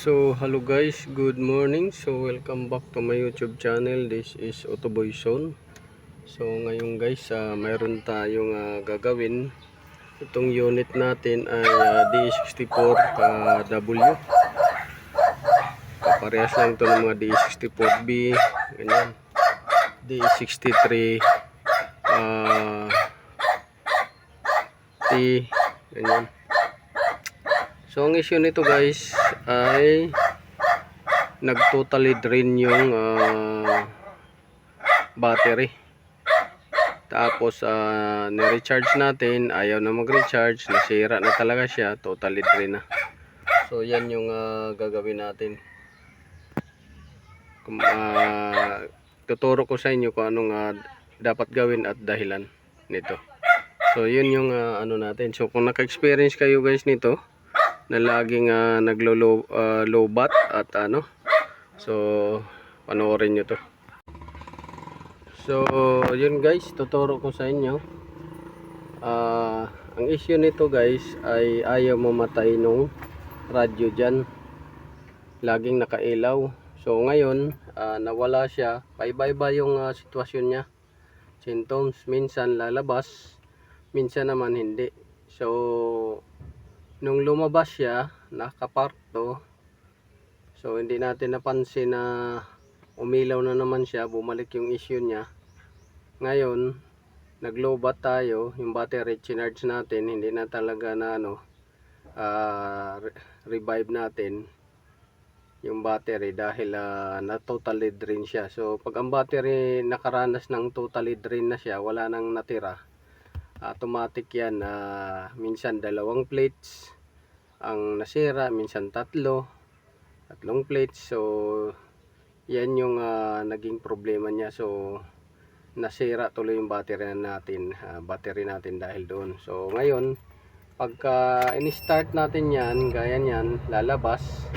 So hello guys, good morning. So welcome back to my YouTube channel. This is Autoboy Zone. So ngayon guys, mayroon tayong gagawin. Itong unit natin ay D64W. Parehas lang ito ng mga D64B, ganyan. D63 T, ganyan. So ang issue nito guys ay nag-totally drain yung battery. Tapos ni-recharge natin, ayaw na mag-recharge, nasira na talaga siya, totally drain na. So yan yung gagawin natin. Tuturo ko sa inyo kung anong dapat gawin at dahilan nito. So yun yung ano natin. So kung naka-experience kayo guys nito, na laging naglo-low-bat at ano, so panoorin nyo to. So yun guys, tuturo ko sa inyo. Ang issue nito guys ay ayaw mamatay nung radyo dyan, laging nakailaw. So ngayon nawala siya, paiba-iba yung sitwasyon niya, symptoms. Minsan lalabas, minsan naman hindi. So nung lumabas siya, nakaparto, so hindi natin napansin na umilaw na naman siya, bumalik yung issue niya. Ngayon nag-low-bat tayo, yung battery charge natin, hindi na talaga na ano, revive natin yung battery dahil na totally drain siya. So pag ang battery nakaranas ng totally drain na siya, wala nang natira, automatic yan. Minsan dalawang plates ang nasira, minsan tatlong plates. So yan yung naging problema niya. So nasira tuloy yung battery natin dahil doon. So ngayon pagka in-start natin yan, gaya yan, lalabas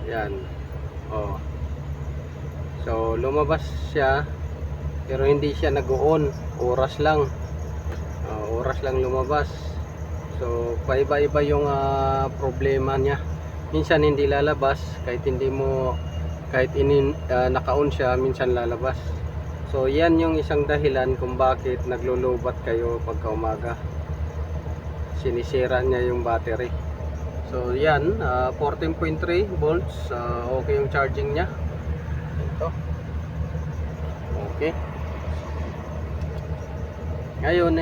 yan, oh. So lumabas siya pero hindi siya nag-on, oras lang lumabas. So paiba-iba yung problema niya. Minsan hindi lalabas kahit naka-on siya, minsan lalabas. So yan yung isang dahilan kung bakit naglo-lowbat kayo pagka umaga, sinisira niya yung battery. So yan, 14.3 volts, okay yung charging niya. Ito, okay. Ngayon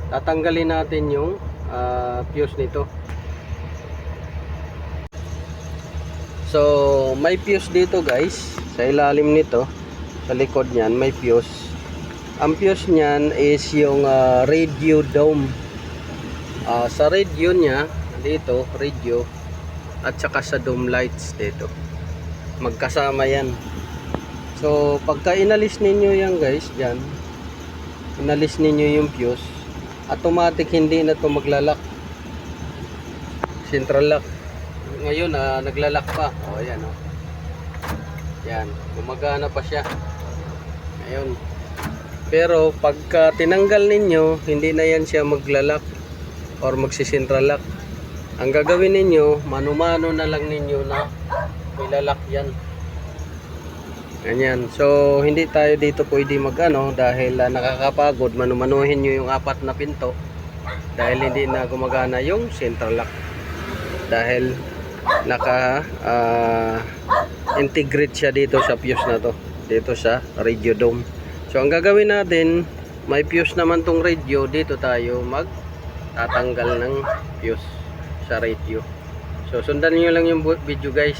tatanggalin natin yung fuse nito. So may fuse dito guys, sa ilalim nito, sa likod niyan may fuse. Ang fuse niyan is yung radio dome. Sa radio niya dito, radio, at saka sa dome lights dito, magkasama yan. So pagka inalis ninyo yan guys, dyan inalis ninyo yung fuse, automatic hindi na to maglalak, central lock. Ngayon naglalak pa, ayan yan, gumagana pa siya ngayon. Pero pagka tinanggal ninyo, hindi na yan siya maglalak or magsi-central lock. Ang gagawin ninyo, mano-mano na lang ninyo na ilalak yan, ganyan. So hindi tayo dito pwede magano dahil nakakapagod mano-manuhin nyo yung 4 na pinto dahil hindi na gumagana yung central lock, dahil naka integrate siya dito sa fuse na to, dito sa radio dome. So ang gagawin natin, may fuse naman tong radio, dito tayo magtatanggal ng fuse sa radio. So sundan niyo lang yung video guys,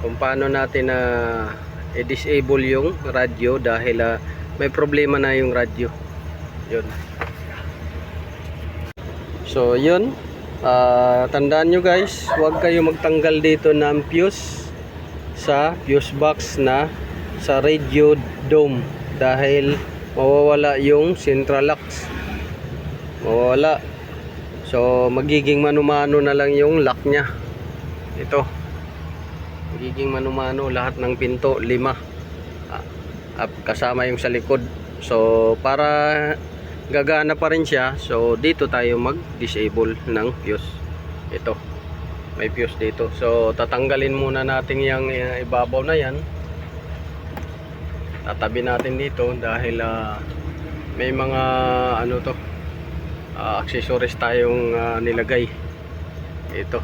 kung paano natin i-disable yung radio dahil may problema na yung radio. Yun. So yun, tandaan nyo guys, huwag kayo magtanggal dito ng fuse sa fuse box na sa radio dome dahil mawawala yung central locks, mawawala. So magiging mano-mano na lang yung lock nya. Ito, magiging mano-mano lahat ng pinto, 5 kasama yung sa likod. So para gagana pa rin siya. So dito tayo mag-disable ng fuse. Ito, may fuse dito. So tatanggalin muna natin yung ibabaw na yan. Tatabi natin dito dahil may mga ano to, accessories tayong nilagay. Ito.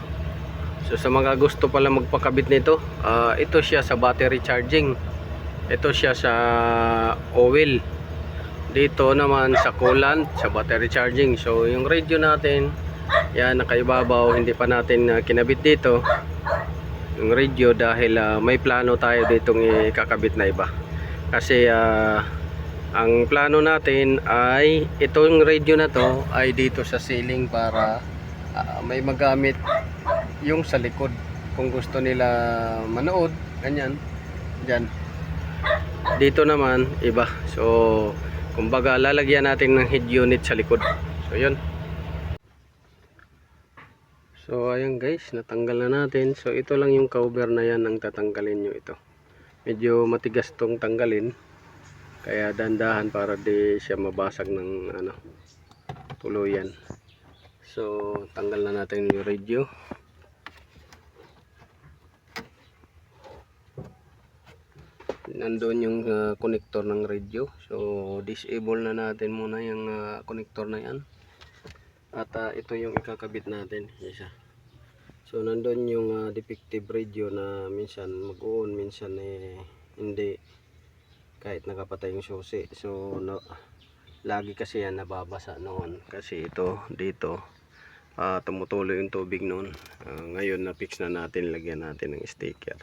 So sa mga gusto pala magpakabit nito, ito siya sa battery charging. Ito siya sa oil. Dito naman sa coolant, sa battery charging. So yung radio natin, yan nakaibabaw, hindi pa natin kinabit dito yung radio dahil may plano tayo ditong ikakabit na iba. Kasi ang plano natin ay itong radio na to ay dito sa ceiling para may magamit yung sa likod kung gusto nila manood, ganyan dyan. Dito naman iba. So kumbaga lalagyan natin ng head unit sa likod. So yun. So ayan guys, natanggal na natin. So ito lang yung cover na yan ang tatanggalin nyo. Ito medyo matigas tong tanggalin, kaya dandahan para di siya mabasag ng tuluyan. So tanggal na natin yung radio. Nandoon yung connector ng radio. So disable na natin muna yung connector na yan. At ito yung ikakabit natin, isa. So nandoon yung defective radio na minsan mag-on, minsan hindi, kahit nakapatay yung susi. So lagi kasi yan nababasa noon kasi ito dito tumutuloy yung tubig noon. Ngayon na fix na natin, lagyan natin ng sticker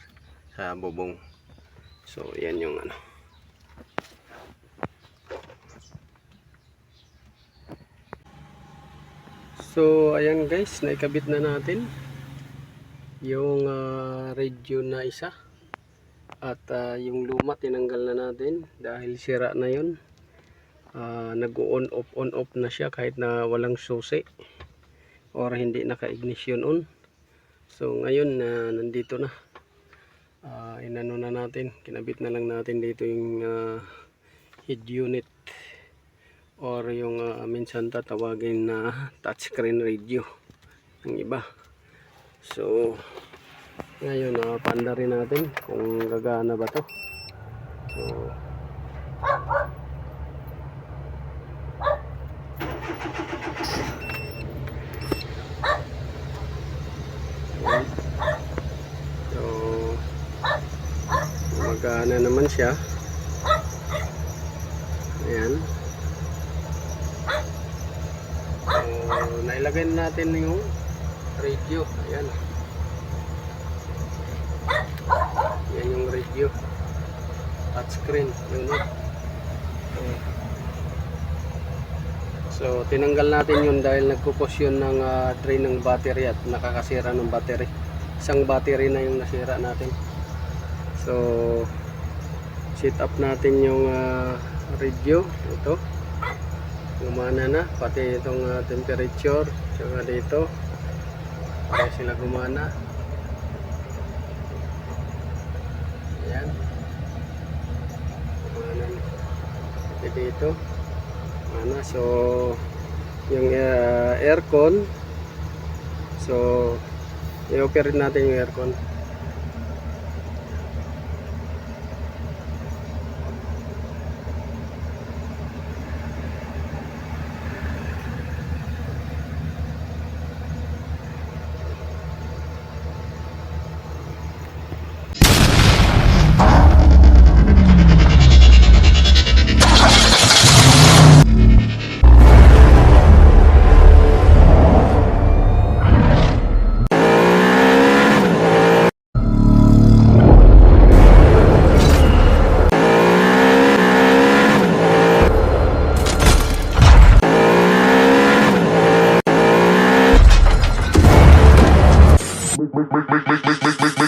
sa bubong. So yan yung So ayan guys, naikabit na natin yung radio na isa. At yung luma tinanggal na natin dahil sira na yun. Nag-on off na siya kahit na walang susi or hindi naka-ignition on. So ngayon nandito na. Inano na natin, kinabit na lang natin dito yung head unit or yung minsan tatawagin na touchscreen radio ng iba. So ngayon panda rin natin kung gagana ba to. So magana naman siya. Ayan. So nailagay natin yung radio. Ayan. Yan yung radio. Touchscreen. So tinanggal natin yun dahil nagpupos yun ng drain ng battery at nakakasira ng battery. Isang battery na yung nasira natin. So set up natin yung radio. Ito gumana na, pati itong temperature saka dito para sila gumana. Ayan, gumana na. Pati dito gumana. So yung aircon, so i-operate natin yung aircon. Make